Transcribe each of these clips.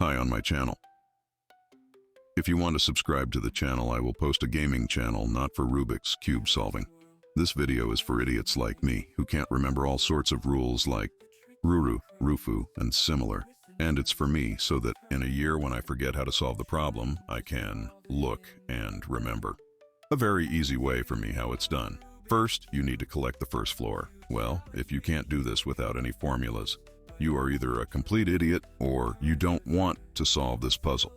Hi on my channel. If you want to subscribe to the channel, I will post a gaming channel not for Rubik's Cube solving. This video is for idiots like me who can't remember all sorts of rules like Ruru, Rufu, and similar. And it's for me so that in a year when I forget how to solve the problem, I can look and remember. A very easy way for me how it's done. First, you need to collect the first floor. Well, if you can't do this without any formulas, you are either a complete idiot or you don't want to solve this puzzle.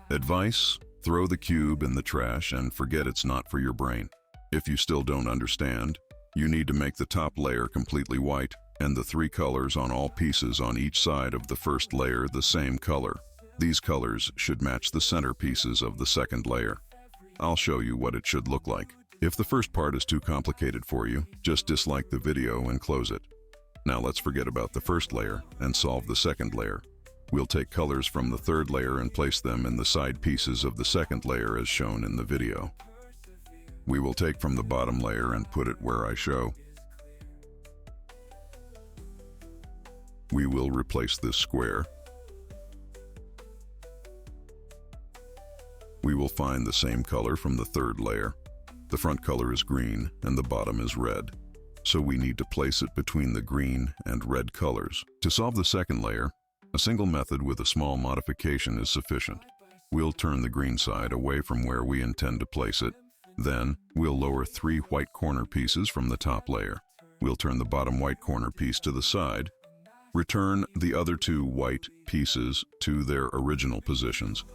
Advice: throw the cube in the trash and forget it's not for your brain. If you still don't understand, you need to make the top layer completely white and the three colors on all pieces on each side of the first layer the same color. These colors should match the center pieces of the second layer. I'll show you what it should look like. If the first part is too complicated for you, just dislike the video and close it. Now let's forget about the first layer and solve the second layer. We'll take colors from the third layer and place them in the side pieces of the second layer as shown in the video. We will take from the bottom layer and put it where I show. We will replace this square. We will find the same color from the third layer. The front color is green and the bottom is red, so we need to place it between the green and red colors. To solve the second layer, a single method with a small modification is sufficient. We'll turn the green side away from where we intend to place it. Then, we'll lower 3 white corner pieces from the top layer. We'll turn the bottom white corner piece to the side. Return the other 2 white pieces to their original positions.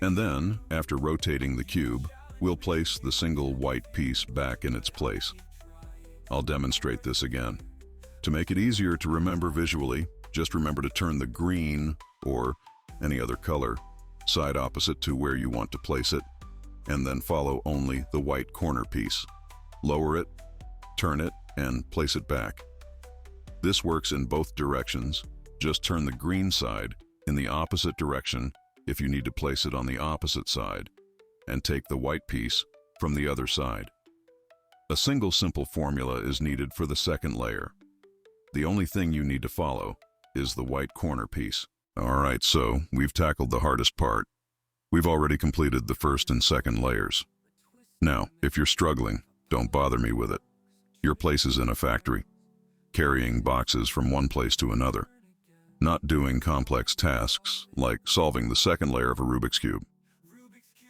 And then, after rotating the cube, we'll place the single white piece back in its place. I'll demonstrate this again. To make it easier to remember visually, just remember to turn the green, or any other color, side opposite to where you want to place it, and then follow only the white corner piece. Lower it, turn it, and place it back. This works in both directions. Just turn the green side in the opposite direction if you need to place it on the opposite side, and take the white piece from the other side. A single simple formula is needed for the second layer. The only thing you need to follow is the white corner piece. Alright, so we've tackled the hardest part. We've already completed the first and second layers. Now, if you're struggling, don't bother me with it. Your place is in a factory, carrying boxes from one place to another, not doing complex tasks like solving the second layer of a Rubik's Cube.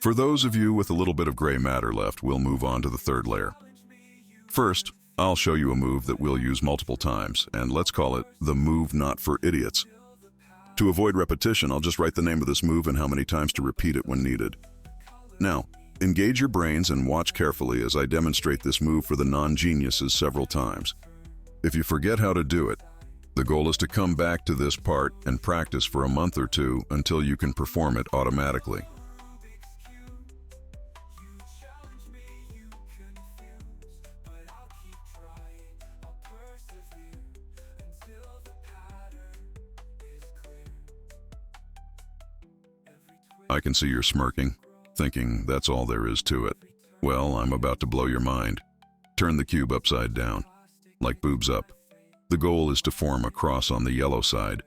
For those of you with a little bit of gray matter left, we'll move on to the third layer. First, I'll show you a move that we'll use multiple times, and let's call it the move not for idiots. To avoid repetition, I'll just write the name of this move and how many times to repeat it when needed. Now, engage your brains and watch carefully as I demonstrate this move for the non-geniuses several times. If you forget how to do it, the goal is to come back to this part and practice for a month or 2 until you can perform it automatically. I can see you're smirking, thinking that's all there is to it. Well, I'm about to blow your mind. Turn the cube upside down, like boobs up. The goal is to form a cross on the yellow side,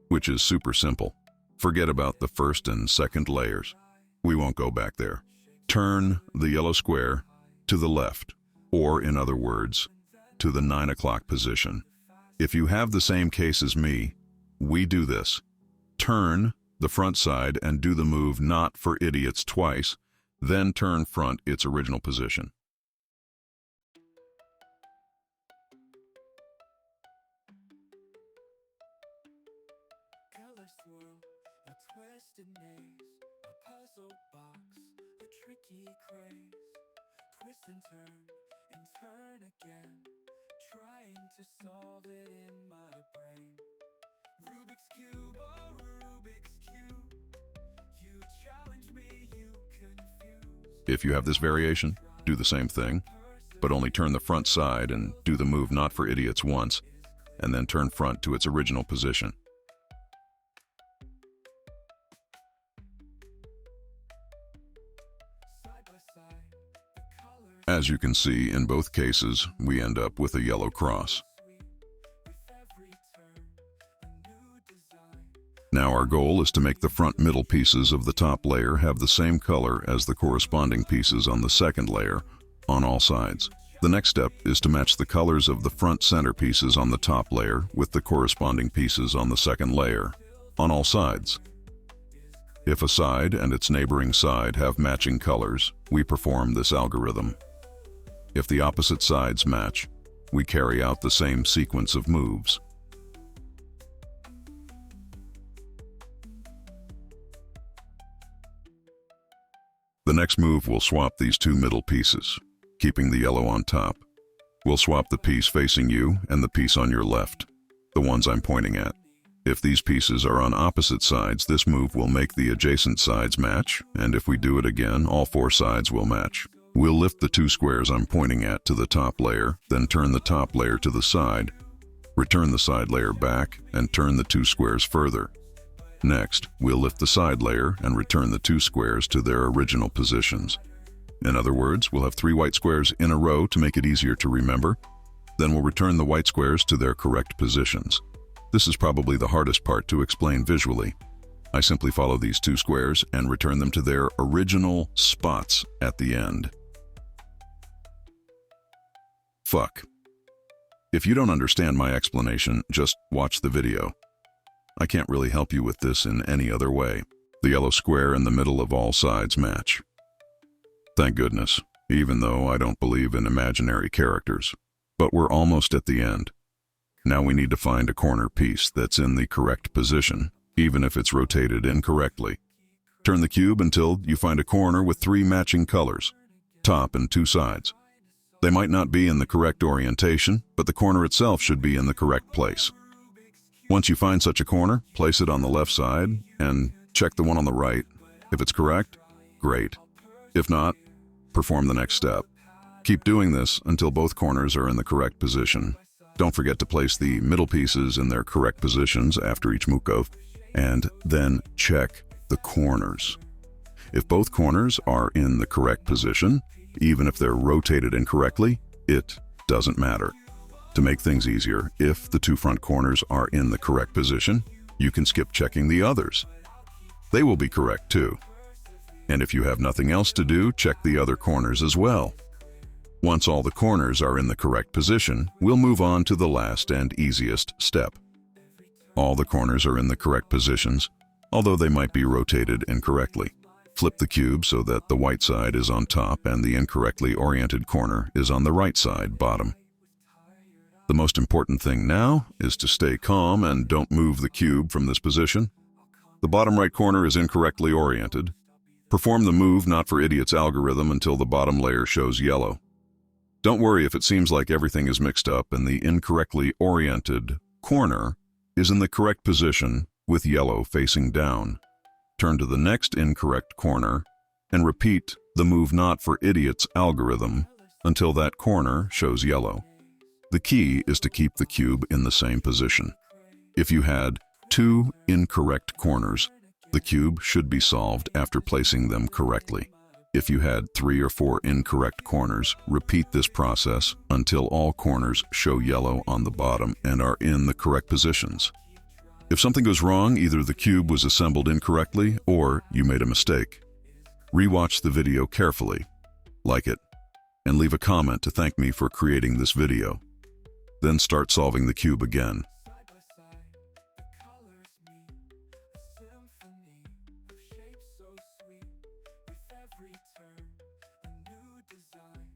which is super simple. Forget about the first and second layers. We won't go back there. Turn the yellow square to the left, or in other words, to the 9 o'clock position. If you have the same case as me, we do this. Turn the front side and do the move not for idiots twice, then turn front its original position. Colors swirl, a twisted maze, a puzzle box, a tricky craze. Twist and turn again, trying to solve it in my brain. Rubik's Cube, oh Rubik's Cube, you challenge me, you confuse. If you have this variation, do the same thing, but only turn the front side and do the move not for idiots once, and then turn front to its original position. As you can see, in both cases, we end up with a yellow cross. Now our goal is to make the front middle pieces of the top layer have the same color as the corresponding pieces on the second layer on all sides. The next step is to match the colors of the front center pieces on the top layer with the corresponding pieces on the second layer on all sides. If a side and its neighboring side have matching colors, we perform this algorithm. If the opposite sides match, we carry out the same sequence of moves. The next move will swap these two middle pieces, keeping the yellow on top. We'll swap the piece facing you and the piece on your left, the ones I'm pointing at. If these pieces are on opposite sides, this move will make the adjacent sides match, and if we do it again, all four sides will match. We'll lift the two squares I'm pointing at to the top layer, then turn the top layer to the side, return the side layer back, and turn the two squares further. Next, we'll lift the side layer and return the two squares to their original positions. In other words, we'll have 3 white squares in a row to make it easier to remember. Then we'll return the white squares to their correct positions. This is probably the hardest part to explain visually. I simply follow these two squares and return them to their original spots at the end. Fuck. If you don't understand my explanation, just watch the video. I can't really help you with this in any other way. The yellow square in the middle of all sides match. Thank goodness, even though I don't believe in imaginary characters. But we're almost at the end. Now we need to find a corner piece that's in the correct position, even if it's rotated incorrectly. Turn the cube until you find a corner with 3 matching colors, top and 2 sides. They might not be in the correct orientation, but the corner itself should be in the correct place. Once you find such a corner, place it on the left side and check the one on the right. If it's correct, great. If not, perform the next step. Keep doing this until both corners are in the correct position. Don't forget to place the middle pieces in their correct positions after each move, and then check the corners. If both corners are in the correct position, even if they're rotated incorrectly, it doesn't matter. To make things easier, if the 2 front corners are in the correct position, you can skip checking the others. They will be correct too. And if you have nothing else to do, check the other corners as well. Once all the corners are in the correct position, we'll move on to the last and easiest step. All the corners are in the correct positions, although they might be rotated incorrectly. Flip the cube so that the white side is on top and the incorrectly oriented corner is on the right side, bottom. The most important thing now is to stay calm and don't move the cube from this position. The bottom right corner is incorrectly oriented. Perform the move not for idiots algorithm until the bottom layer shows yellow. Don't worry if it seems like everything is mixed up and the incorrectly oriented corner is in the correct position with yellow facing down. Turn to the next incorrect corner and repeat the move not for idiots algorithm until that corner shows yellow. The key is to keep the cube in the same position. If you had 2 incorrect corners, the cube should be solved after placing them correctly. If you had 3 or 4 incorrect corners, repeat this process until all corners show yellow on the bottom and are in the correct positions. If something goes wrong, either the cube was assembled incorrectly or you made a mistake. Rewatch the video carefully, like it, and leave a comment to thank me for creating this video. Then start solving the cube again. Side by side, the colors meet a symphony of shapes so sweet. With every turn, a new design.